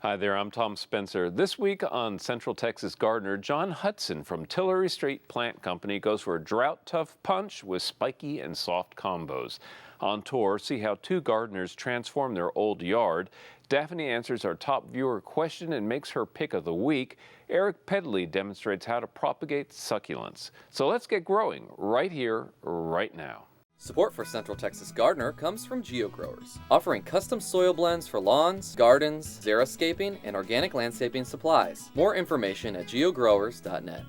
Hi there, I'm Tom Spencer. This week on Central Texas Gardener, Jon Hutson from Tillery Street Plant Company goes for a drought-tough punch with spiky and soft combos. On tour, see how two gardeners transform their old yard. Daphne answers our top viewer question and makes her pick of the week. Eric Pedley demonstrates how to propagate succulents. So let's get growing right here, right now. Support for Central Texas Gardener comes from GeoGrowers, offering custom soil blends for lawns, gardens, xeriscaping, and organic landscaping supplies. More information at geogrowers.net.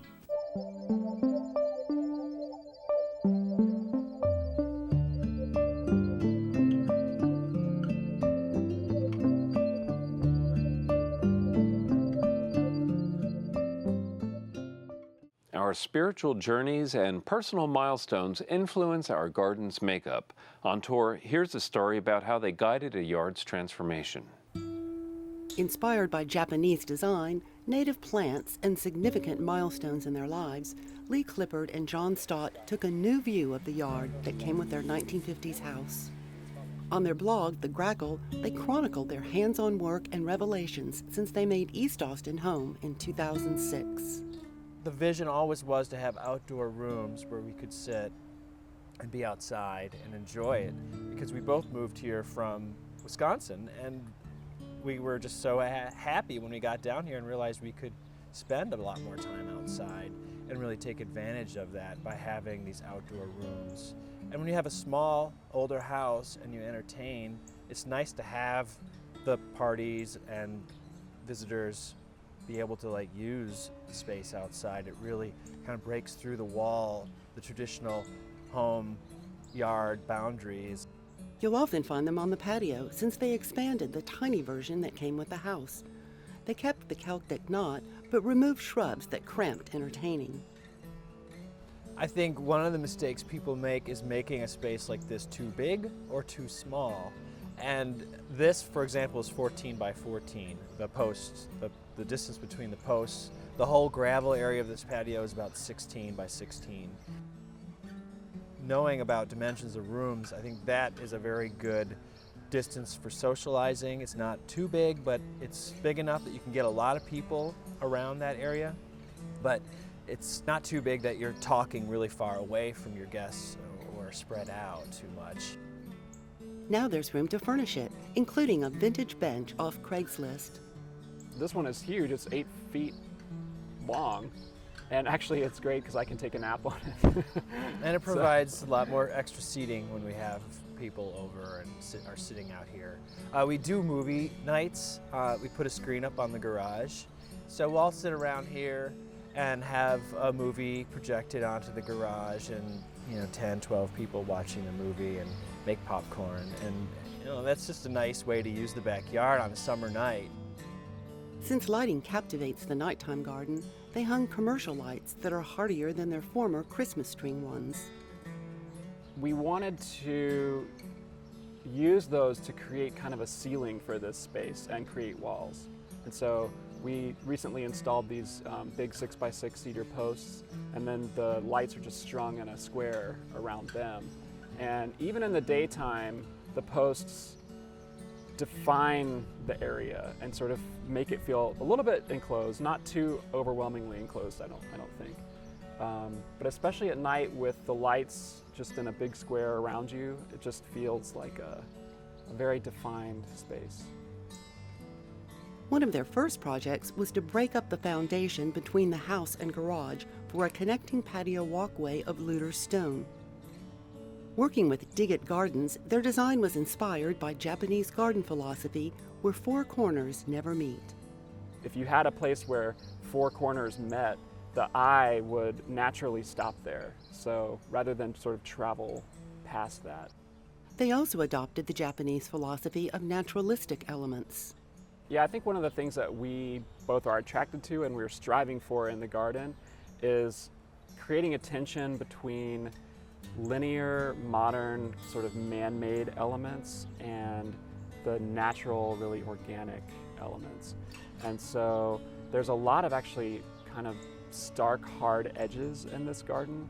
Our spiritual journeys and personal milestones influence our garden's makeup. On tour, here's a story about how they guided a yard's transformation. Inspired by Japanese design, native plants, and significant milestones in their lives, Lee Clippard and John Stott took a new view of the yard that came with their 1950s house. On their blog, The Grackle, they chronicled their hands-on work and revelations since they made East Austin home in 2006. The vision always was to have outdoor rooms where we could sit and be outside and enjoy it, because we both moved here from Wisconsin, and we were just so happy when we got down here and realized we could spend a lot more time outside and really take advantage of that by having these outdoor rooms. And when you have a small, older house and you entertain, it's nice to have the parties and visitors be able to use the space outside. It really kind of breaks through the wall, the traditional home yard boundaries. You'll often find them on the patio since they expanded the tiny version that came with the house. They kept the Celtic knot, but removed shrubs that cramped entertaining. I think one of the mistakes people make is making a space like this too big or too small. And this, for example, is 14 by 14. The posts, the distance between the posts, the whole gravel area of this patio is about 16 by 16. Knowing about dimensions of rooms, I think that is a very good distance for socializing. It's not too big, but it's big enough that you can get a lot of people around that area. But it's not too big that you're talking really far away from your guests or spread out too much. Now there's room to furnish it, including a vintage bench off Craigslist. This one is huge. It's 8 feet long, and actually it's great because I can take a nap on it. And it provides a lot more extra seating when we have people over and are sitting out here. We do movie nights. We put a screen up on the garage, so we'll all sit around here and have a movie projected onto the garage, and 10, 12 people watching the movie and make popcorn, and that's just a nice way to use the backyard on a summer night. Since lighting captivates the nighttime garden, they hung commercial lights that are hardier than their former Christmas string ones. We wanted to use those to create kind of a ceiling for this space and create walls. And so we recently installed these big 6x6 cedar posts, and then the lights are just strung in a square around them. And even in the daytime, the posts define the area and sort of make it feel a little bit enclosed, not too overwhelmingly enclosed, I don't think. But especially at night with the lights just in a big square around you, it just feels like a very defined space. One of their first projects was to break up the foundation between the house and garage for a connecting patio walkway of Luder stone. Working with Dig It Gardens, their design was inspired by Japanese garden philosophy where four corners never meet. If you had a place where four corners met, the eye would naturally stop there. So rather than sort of travel past that. They also adopted the Japanese philosophy of naturalistic elements. Yeah, I think one of the things that we both are attracted to and we're striving for in the garden is creating a tension between linear, modern, sort of man-made elements and the natural, really organic elements. And so there's a lot of actually kind of stark, hard edges in this garden,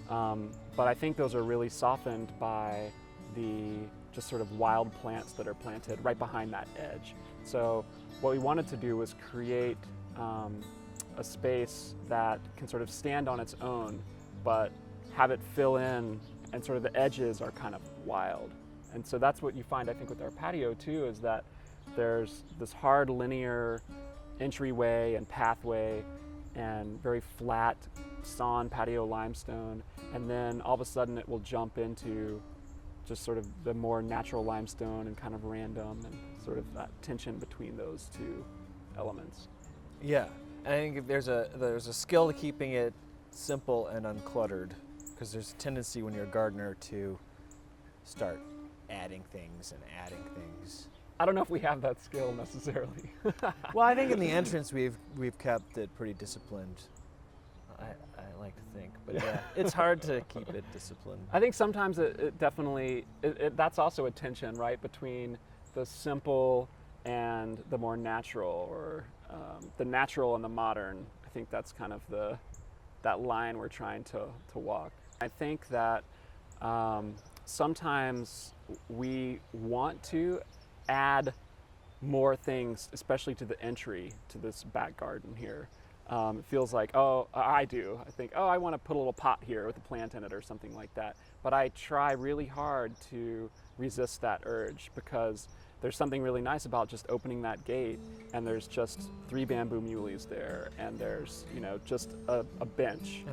but I think those are really softened by the just sort of wild plants that are planted right behind that edge. So what we wanted to do was create a space that can sort of stand on its own, but have it fill in, and sort of the edges are kind of wild. And so that's what you find, I think, with our patio too, is that there's this hard linear entryway and pathway and very flat sawn patio limestone, and then all of a sudden it will jump into just sort of the more natural limestone and kind of random, and sort of that tension between those two elements. Yeah, and I think there's a skill to keeping it simple and uncluttered, because there's a tendency when you're a gardener to start adding things. I don't know if we have that skill necessarily. Well, I think in the entrance we've kept it pretty disciplined. I like to think, but yeah, it's hard to keep it disciplined. I think sometimes it definitely, that's also a tension, right, between the simple and the more natural, or the natural and the modern. I think that's kind of that line we're trying to walk. I think that sometimes we want to add more things, especially to the entry to this back garden here. It feels like, I think, I want to put a little pot here with a plant in it or something like that. But I try really hard to resist that urge, because there's something really nice about just opening that gate, and there's just 3 bamboo muleys there, and there's, just a bench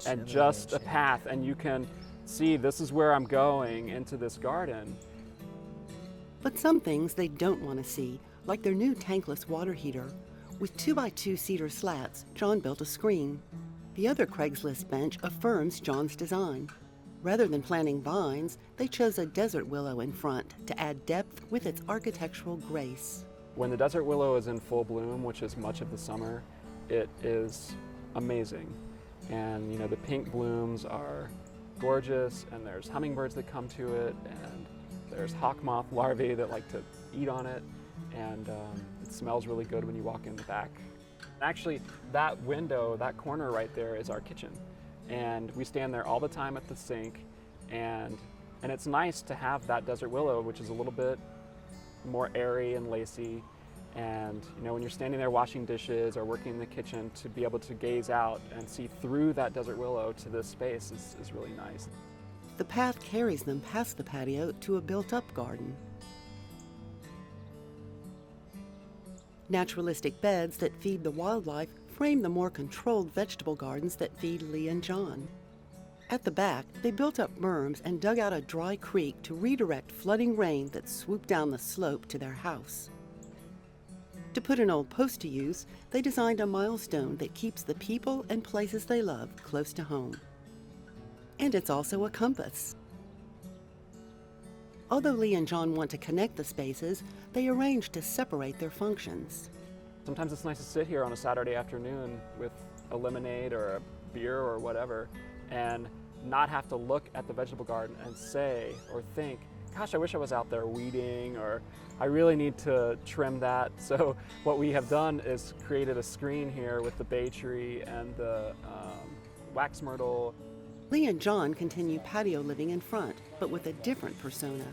and just a path, and you can see this is where I'm going into this garden. But some things they don't want to see, like their new tankless water heater. With 2x2 cedar slats, Jon built a screen. The other Craigslist bench affirms Jon's design. Rather than planting vines, they chose a desert willow in front to add depth with its architectural grace. When the desert willow is in full bloom, which is much of the summer, it is amazing. And the pink blooms are gorgeous, and there's hummingbirds that come to it, and there's hawk moth larvae that like to eat on it, and it smells really good when you walk in the back. Actually, that window, that corner right there, is our kitchen, and we stand there all the time at the sink, and it's nice to have that desert willow, which is a little bit more airy and lacy, and when you're standing there washing dishes or working in the kitchen, to be able to gaze out and see through that desert willow to this space is really nice. The path carries them past the patio to a built-up garden. Naturalistic beds that feed the wildlife frame the more controlled vegetable gardens that feed Lee and Jon. At the back, they built up berms and dug out a dry creek to redirect flooding rain that swooped down the slope to their house. To put an old post to use, they designed a milestone that keeps the people and places they love close to home. And it's also a compass. Although Lee and Jon want to connect the spaces, they arranged to separate their functions. Sometimes it's nice to sit here on a Saturday afternoon with a lemonade or a beer or whatever, and not have to look at the vegetable garden and say or think, gosh, I wish I was out there weeding, or I really need to trim that. So what we have done is created a screen here with the bay tree and the wax myrtle. Lee and Jon continue patio living in front, but with a different persona.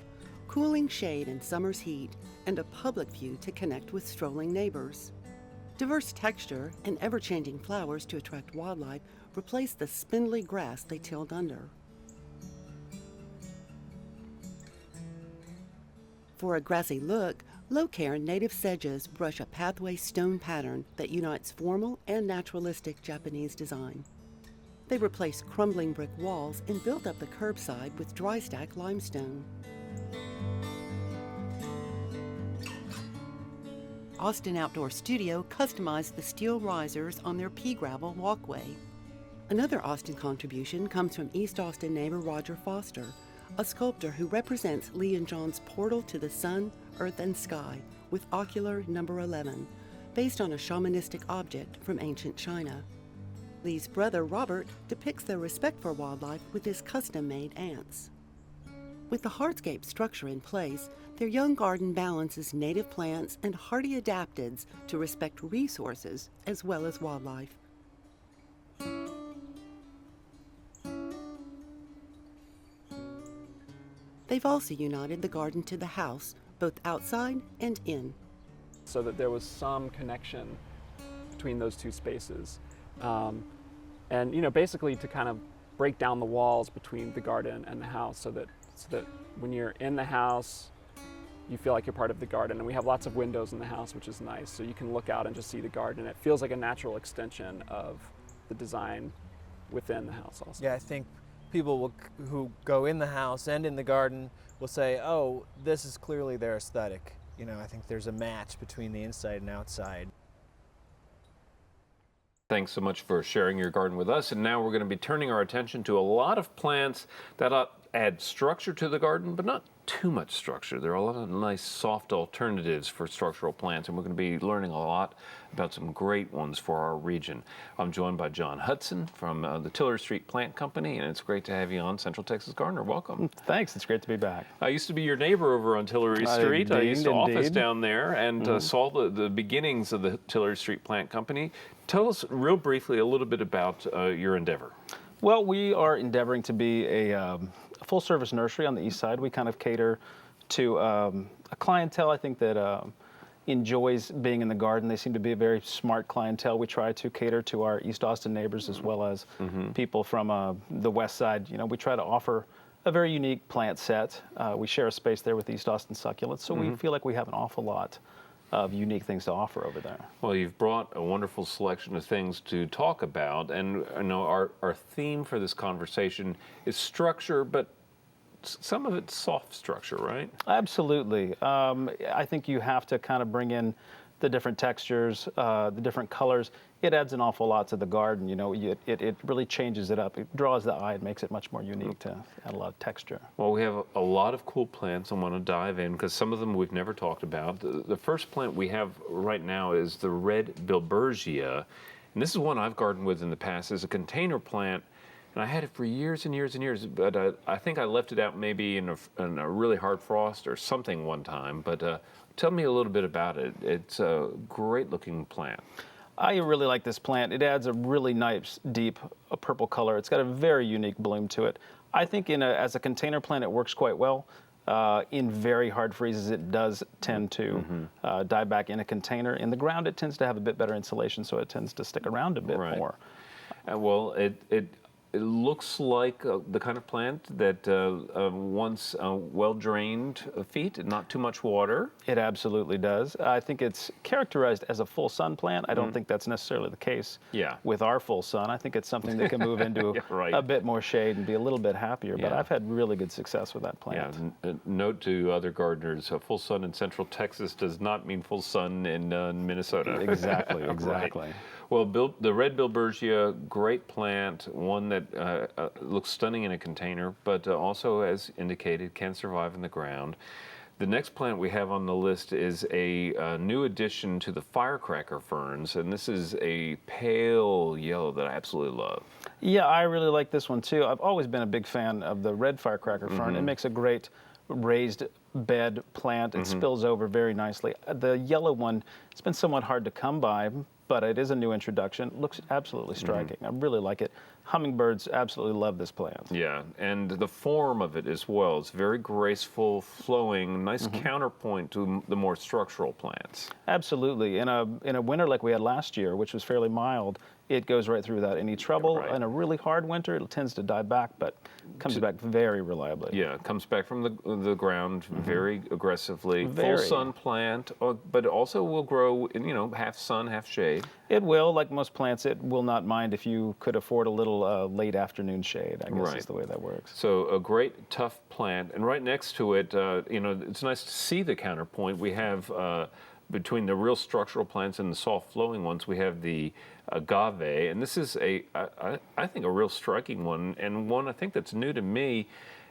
Cooling shade in summer's heat, and a public view to connect with strolling neighbors. Diverse texture and ever-changing flowers to attract wildlife replace the spindly grass they tilled under. For a grassy look, low-care native sedges brush a pathway stone pattern that unites formal and naturalistic Japanese design. They replaced crumbling brick walls and built up the curbside with dry stack limestone. Austin Outdoor Studio customized the steel risers on their pea gravel walkway. Another Austin contribution comes from East Austin neighbor Roger Foster, a sculptor who represents Lee and Jon's portal to the sun, earth, and sky with ocular number 11, based on a shamanistic object from ancient China. Lee's brother Robert depicts their respect for wildlife with his custom-made ants. With the hardscape structure in place, their young garden balances native plants and hardy adapteds to respect resources as well as wildlife. They've also united the garden to the house, both outside and in. so that there was some connection between those two spaces. And basically to kind of break down the walls between the garden and the house so that when you're in the house, you feel like you're part of the garden. And we have lots of windows in the house, which is nice. So you can look out and just see the garden. It feels like a natural extension of the design within the house also. Yeah, I think people who go in the house and in the garden will say, oh, this is clearly their aesthetic. I think there's a match between the inside and outside. Thanks so much for sharing your garden with us. And now we're going to be turning our attention to a lot of plants that add structure to the garden, but not too much structure. There are a lot of nice soft alternatives for structural plants, and we're going to be learning a lot about some great ones for our region. I'm joined by Jon Hutson from the Tillery Street Plant Company, and it's great to have you on Central Texas Gardener. Welcome. Thanks, it's great to be back. I used to be your neighbor over on Tillery Street. I used to office down there and saw the beginnings of the Tillery Street Plant Company. Tell us real briefly a little bit about your endeavor. Well, we are endeavoring to be a full-service nursery on the east side. We kind of cater to a clientele, I think, that enjoys being in the garden. They seem to be a very smart clientele. We try to cater to our East Austin neighbors as well as people from the west side. We try to offer a very unique plant set. We share a space there with East Austin Succulents, so we feel like we have an awful lot of unique things to offer over there. Well, you've brought a wonderful selection of things to talk about, and our theme for this conversation is structure, but some of it's soft structure, right? Absolutely. I think you have to kind of bring in the different textures, the different colors. It adds an awful lot to the garden. It really changes it up. It draws the eye. It makes it much more unique to add a lot of texture. Well, we have a lot of cool plants I want to dive in because some of them we've never talked about. The first plant we have right now is the red bilbergia, and this is one I've gardened with in the past. It's a container plant, and I had it for years and years and years, but I think I left it out maybe in a really hard frost or something one time. But tell me a little bit about it. It's a great-looking plant. I really like this plant. It adds a really nice, deep purple color. It's got a very unique bloom to it. I think as a container plant, it works quite well. In very hard freezes, it does tend to die back in a container. In the ground, it tends to have a bit better insulation, so it tends to stick around a bit more. Well, it looks like the kind of plant that wants well-drained feet, not too much water. It absolutely does. I think it's characterized as a full sun plant. I don't think that's necessarily the case with our full sun. I think it's something that can move into a bit more shade and be a little bit happier, but I've had really good success with that plant. Yeah, note to other gardeners, full sun in Central Texas does not mean full sun in Minnesota. Exactly. Right. Well, the red bilbergia, great plant, one that looks stunning in a container, but also, as indicated, can survive in the ground. The next plant we have on the list is a new addition to the firecracker ferns, and this is a pale yellow that I absolutely love. Yeah, I really like this one too. I've always been a big fan of the red firecracker fern. It makes a great raised bed plant. It spills over very nicely. The yellow one, it's been somewhat hard to come by, but it is a new introduction. Looks absolutely striking. I really like it. Hummingbirds absolutely love this plant. Yeah, and the form of it as well. It's very graceful, flowing, nice counterpoint to the more structural plants. Absolutely. In a winter like we had last year, which was fairly mild, it goes right through without any trouble. In a really hard winter, it tends to die back, but comes back very reliably. Yeah, it comes back from the ground very aggressively. Full sun plant, but also will grow in, half sun, half shade. It will, like most plants, it will not mind if you could afford a little late afternoon shade, I guess is the way that works. So a great, tough plant. And right next to it, it's nice to see the counterpoint. We have, between the real structural plants and the soft flowing ones, we have the agave. And this is I think a real striking one, and one I think that's new to me.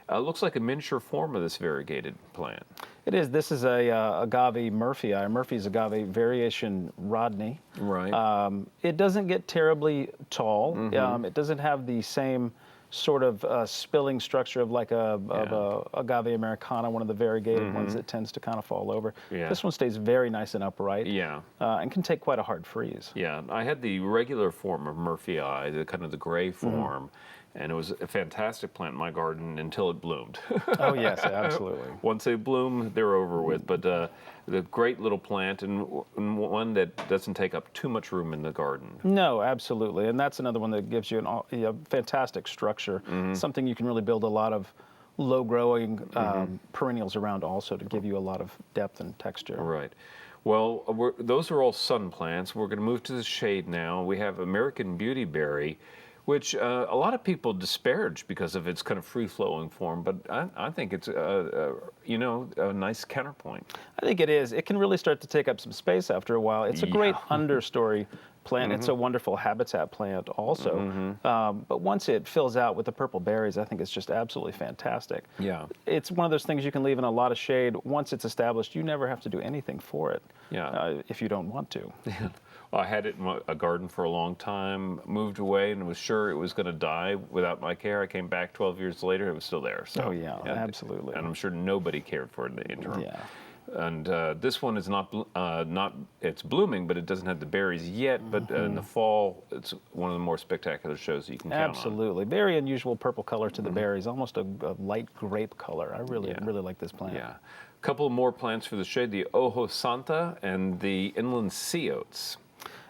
Looks like a miniature form of this variegated plant. It is. This is a agave Murphy. Murphy's agave variation Rodney. Right. It doesn't get terribly tall. It doesn't have the same sort of spilling structure of like a agave Americana, one of the variegated ones that tends to kind of fall over. This one stays very nice and upright. And can take quite a hard freeze. Yeah, I had the regular form of Murphy, the kind of the gray form, And it was a fantastic plant in my garden until it bloomed. Oh yes, absolutely. Once they bloom, they're over with. But the great little plant, and one that doesn't take up too much room in the garden. No, absolutely. And that's another one that gives you a fantastic structure, something you can really build a lot of low-growing perennials around also to give you a lot of depth and texture. Right. Well, those are all sun plants. We're going to move to the shade now. We have American Beautyberry, which a lot of people disparage because of its kind of free-flowing form, but I think it's, you know, a nice counterpoint. I think it is. It can really start to take up some space after a while. It's a great understory plant. It's a wonderful habitat plant also. But once it fills out with the purple berries, I think it's just absolutely fantastic. Yeah. It's one of those things you can leave in a lot of shade. Once it's established, you never have to do anything for it if you don't want to. I had it in a garden for a long time, moved away, and was sure it was going to die without my care. I came back 12 years later, it was still there. So, oh, yeah, absolutely. And I'm sure nobody cared for it in the interim. Yeah. And this one is it's blooming, but it doesn't have the berries yet. But in the fall, it's one of the more spectacular shows that you can count on. Absolutely. Very unusual purple color to the berries, almost a light grape color. I really like this plant. Yeah. A couple more plants for the shade, the Ojo Santa and the Inland Sea Oats.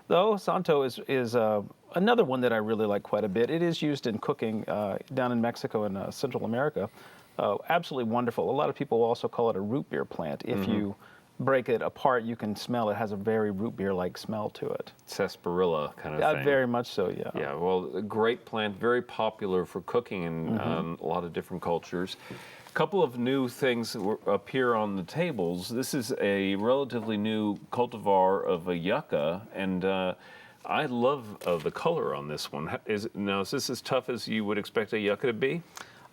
The Ojo Santo is another one that I really like quite a bit. It is used in cooking down in Mexico and Central America. Absolutely wonderful. A lot of people also call it a root beer plant. If you break it apart, you can smell it. It has a very root beer-like smell to it. Sarsaparilla kind of thing. Very much so, yeah. Yeah, well, a great plant, very popular for cooking in a lot of different cultures. A couple of new things up here on the tables. This is a relatively new cultivar of a yucca, and I love the color on this one. Is this as tough as you would expect a yucca to be?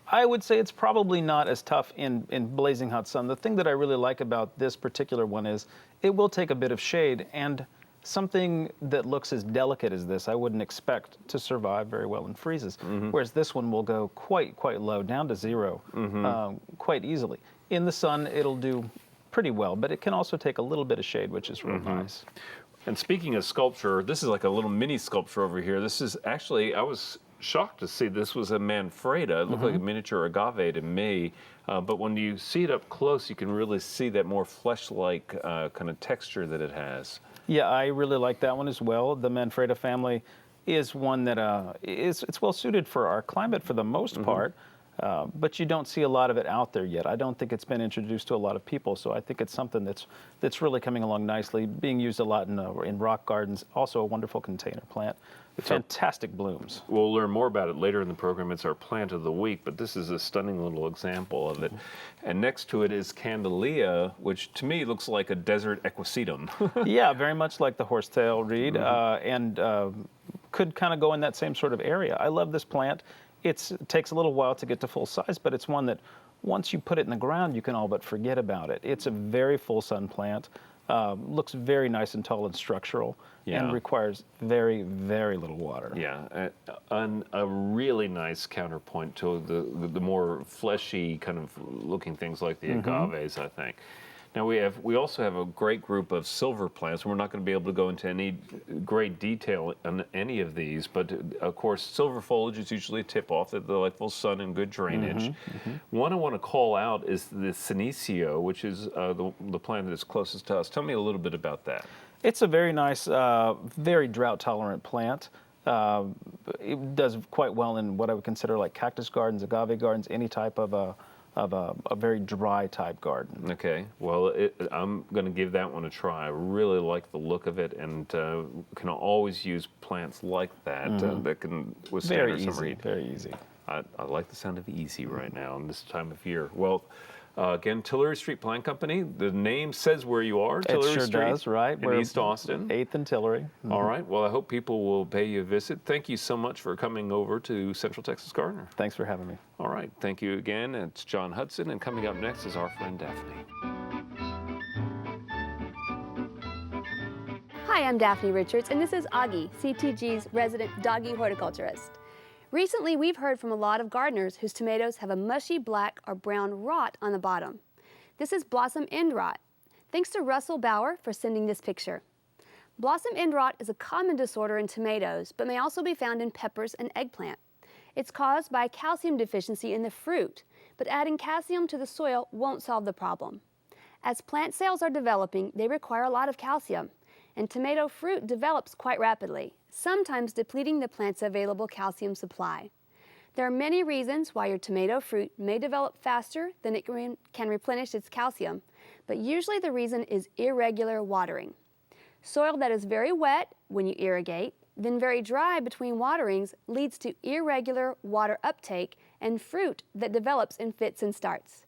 I would say it's probably not as tough in blazing hot sun. The thing that I really like about this particular one is it will take a bit of shade, and something that looks as delicate as this I wouldn't expect to survive very well in freezes, whereas this one will go quite low, down to 0, quite easily. In the sun, it'll do pretty well, but it can also take a little bit of shade, which is real nice. And speaking of sculpture, this is like a little mini sculpture over here. This is actually, I was shocked to see this was a Manfreda. It looked like a miniature agave to me, but when you see it up close, you can really see that more flesh-like kind of texture that it has. Yeah, I really like that one as well. The Manfreda family is one that it's well suited for our climate for the most part, but you don't see a lot of it out there yet. I don't think it's been introduced to a lot of people, so I think it's something that's really coming along nicely, being used a lot in rock gardens. Also a wonderful container plant. Fantastic blooms. We'll learn more about it later in the program. It's our plant of the week, but this is a stunning little example of it. And next to it is Candelia, which to me looks like a desert equisetum. Yeah, very much like the horsetail reed, and could kind of go in that same sort of area. I love this plant. It takes a little while to get to full size, but it's one that once you put it in the ground, you can all but forget about it. It's a very full sun plant. Looks very nice and tall and structural, and requires very little water. Yeah, a really nice counterpoint to the more fleshy kind of looking things like the agaves, I think. Now we also have a great group of silver plants. We're not going to be able to go into any great detail on any of these, but of course silver foliage is usually a tip-off. They like full sun and good drainage. One I want to call out is the Senecio, which is the plant that is closest to us. Tell me a little bit about that. It's a very nice, very drought-tolerant plant. It does quite well in what I would consider like cactus gardens, agave gardens, any type of a very dry type garden. Okay, well, I'm going to give that one a try. I really like the look of it, and can always use plants like that that can withstand our summer heat. Very easy. I like the sound of easy right now in this time of year. Well, again, Tillery Street Plant Company. The name says where you are. Tillery It sure Street does, right? In East Austin. 8th and Tillery. All right. Well, I hope people will pay you a visit. Thank you so much for coming over to Central Texas Gardener. Thanks for having me. All right. Thank you again. It's Jon Hutson, and coming up next is our friend Daphne. Hi, I'm Daphne Richards, and this is Augie, CTG's resident doggy horticulturist. Recently, we've heard from a lot of gardeners whose tomatoes have a mushy black or brown rot on the bottom. This is blossom end rot. Thanks to Russell Bauer for sending this picture. Blossom end rot is a common disorder in tomatoes, but may also be found in peppers and eggplant. It's caused by calcium deficiency in the fruit, but adding calcium to the soil won't solve the problem. As plant cells are developing, they require a lot of calcium, and tomato fruit develops quite rapidly, sometimes depleting the plant's available calcium supply. There are many reasons why your tomato fruit may develop faster than it can replenish its calcium, but usually the reason is irregular watering. Soil that is very wet when you irrigate, then very dry between waterings, leads to irregular water uptake and fruit that develops in fits and starts.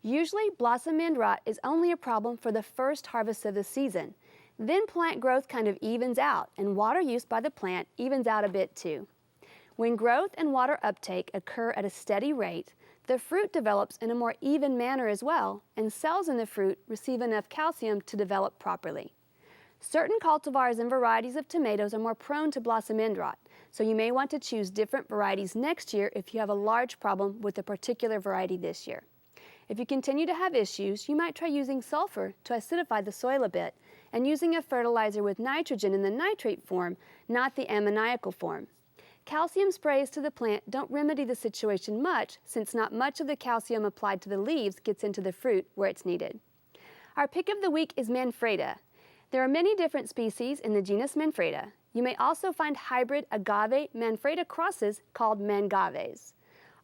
Usually, blossom end rot is only a problem for the first harvest of the season. Then plant growth kind of evens out, and water use by the plant evens out a bit too. When growth and water uptake occur at a steady rate, the fruit develops in a more even manner as well, and cells in the fruit receive enough calcium to develop properly. Certain cultivars and varieties of tomatoes are more prone to blossom end rot, so you may want to choose different varieties next year if you have a large problem with a particular variety this year. If you continue to have issues, you might try using sulfur to acidify the soil a bit and using a fertilizer with nitrogen in the nitrate form, not the ammoniacal form. Calcium sprays to the plant don't remedy the situation much, since not much of the calcium applied to the leaves gets into the fruit where it's needed. Our pick of the week is Manfreda. There are many different species in the genus Manfreda. You may also find hybrid agave Manfreda crosses called mangaves.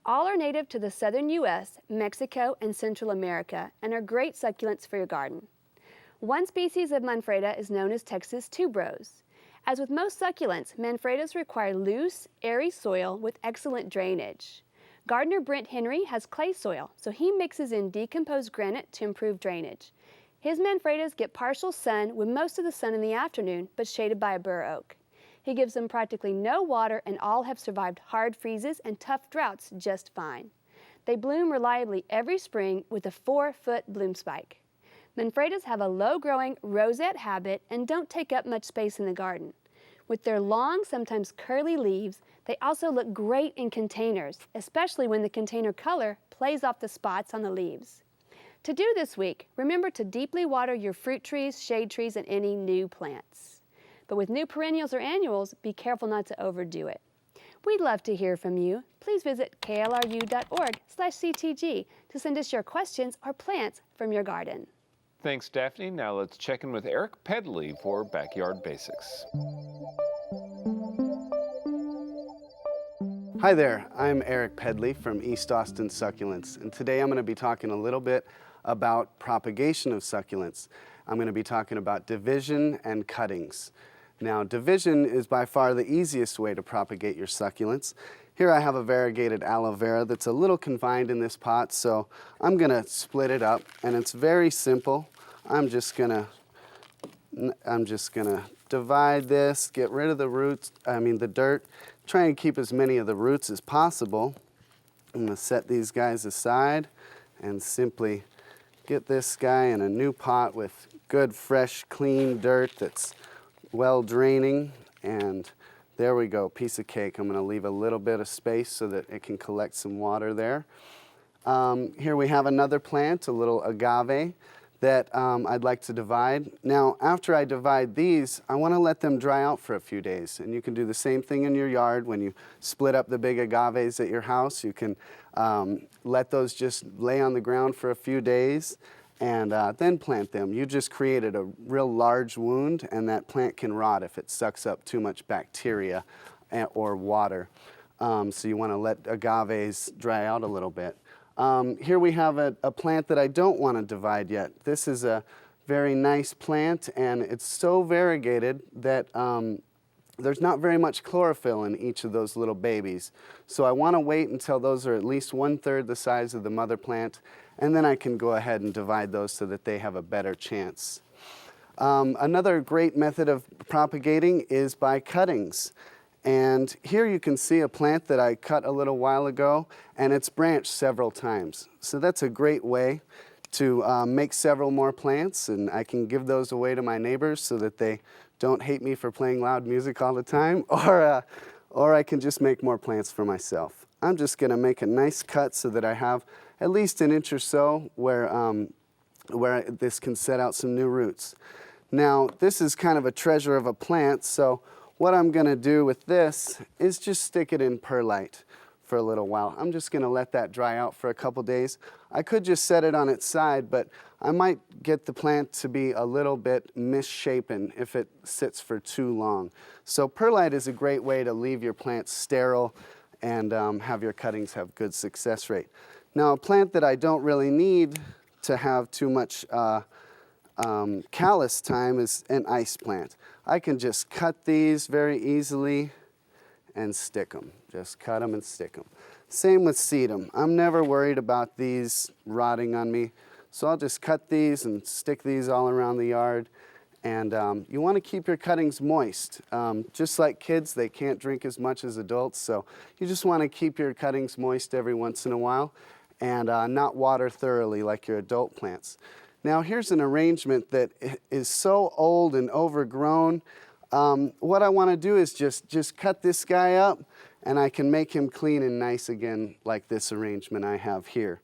All are native to the southern U.S., Mexico, and Central America, and are great succulents for your garden. One species of Manfreda is known as Texas tuberose. As with most succulents, Manfredas require loose, airy soil with excellent drainage. Gardener Brent Henry has clay soil, so he mixes in decomposed granite to improve drainage. His Manfredas get partial sun with most of the sun in the afternoon, but shaded by a bur oak. He gives them practically no water, and all have survived hard freezes and tough droughts just fine. They bloom reliably every spring with a 4-foot bloom spike. Manfredas have a low-growing rosette habit and don't take up much space in the garden. With their long, sometimes curly leaves, they also look great in containers, especially when the container color plays off the spots on the leaves. To do this week, remember to deeply water your fruit trees, shade trees, and any new plants. But with new perennials or annuals, be careful not to overdo it. We'd love to hear from you. Please visit klru.org/ctg to send us your questions or plants from your garden. Thanks, Daphne. Now let's check in with Eric Pedley for Backyard Basics. Hi there, I'm Eric Pedley from East Austin Succulents, and today I'm going to be talking a little bit about propagation of succulents. I'm going to be talking about division and cuttings. Now, division is by far the easiest way to propagate your succulents. Here I have a variegated aloe vera that's a little confined in this pot, so I'm going to split it up, and it's very simple. I'm just gonna divide this, get rid of the dirt, try and keep as many of the roots as possible. I'm gonna set these guys aside and simply get this guy in a new pot with good, fresh, clean dirt that's well draining, and there we go, piece of cake. I'm gonna leave a little bit of space so that it can collect some water there. Here we have another plant, a little agave, that I'd like to divide. Now, after I divide these, I want to let them dry out for a few days. And you can do the same thing in your yard. When you split up the big agaves at your house, you can let those just lay on the ground for a few days and then plant them. You just created a real large wound, and that plant can rot if it sucks up too much bacteria or water. So you want to let agaves dry out a little bit. Here we have a plant that I don't want to divide yet. This is a very nice plant, and it's so variegated that there's not very much chlorophyll in each of those little babies. So I want to wait until those are at least 1/3 the size of the mother plant, and then I can go ahead and divide those so that they have a better chance. Another great method of propagating is by cuttings. And here you can see a plant that I cut a little while ago, and it's branched several times. So that's a great way to make several more plants, and I can give those away to my neighbors so that they don't hate me for playing loud music all the time, or I can just make more plants for myself. I'm just gonna make a nice cut so that I have at least an inch or so where this can set out some new roots. Now, this is kind of a treasure of a plant, so what I'm going to do with this is just stick it in perlite for a little while. I'm just going to let that dry out for a couple days. I could just set it on its side, but I might get the plant to be a little bit misshapen if it sits for too long. So perlite is a great way to leave your plant sterile and have your cuttings have good success rate. Now, a plant that I don't really need to have too much callus time is an ice plant. I can just cut these very easily and stick them. Just cut them and stick them. Same with sedum. I'm never worried about these rotting on me, so I'll just cut these and stick these all around the yard. And you want to keep your cuttings moist. Just like kids, they can't drink as much as adults, so you just want to keep your cuttings moist every once in a while and not water thoroughly like your adult plants. Now here's an arrangement that is so old and overgrown. What I want to do is just cut this guy up, and I can make him clean and nice again like this arrangement I have here.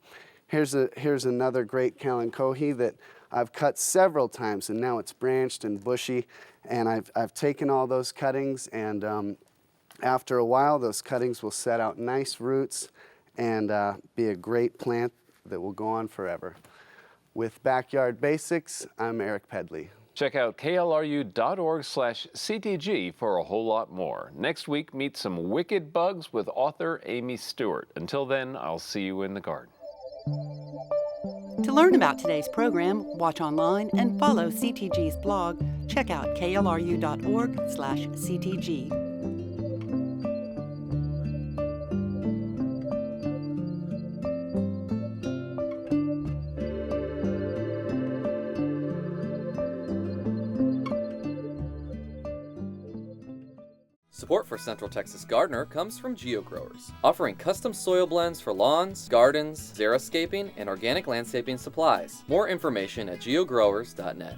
Here's another great kalanchoe that I've cut several times, and now it's branched and bushy, and I've taken all those cuttings, and after a while those cuttings will set out nice roots and be a great plant that will go on forever. With Backyard Basics, I'm Eric Pedley. Check out klru.org/CTG for a whole lot more. Next week, meet some wicked bugs with author Amy Stewart. Until then, I'll see you in the garden. To learn about today's program, watch online and follow CTG's blog. Check out klru.org/CTG. Support for Central Texas Gardener comes from GeoGrowers, offering custom soil blends for lawns, gardens, xeriscaping, and organic landscaping supplies. More information at geogrowers.net.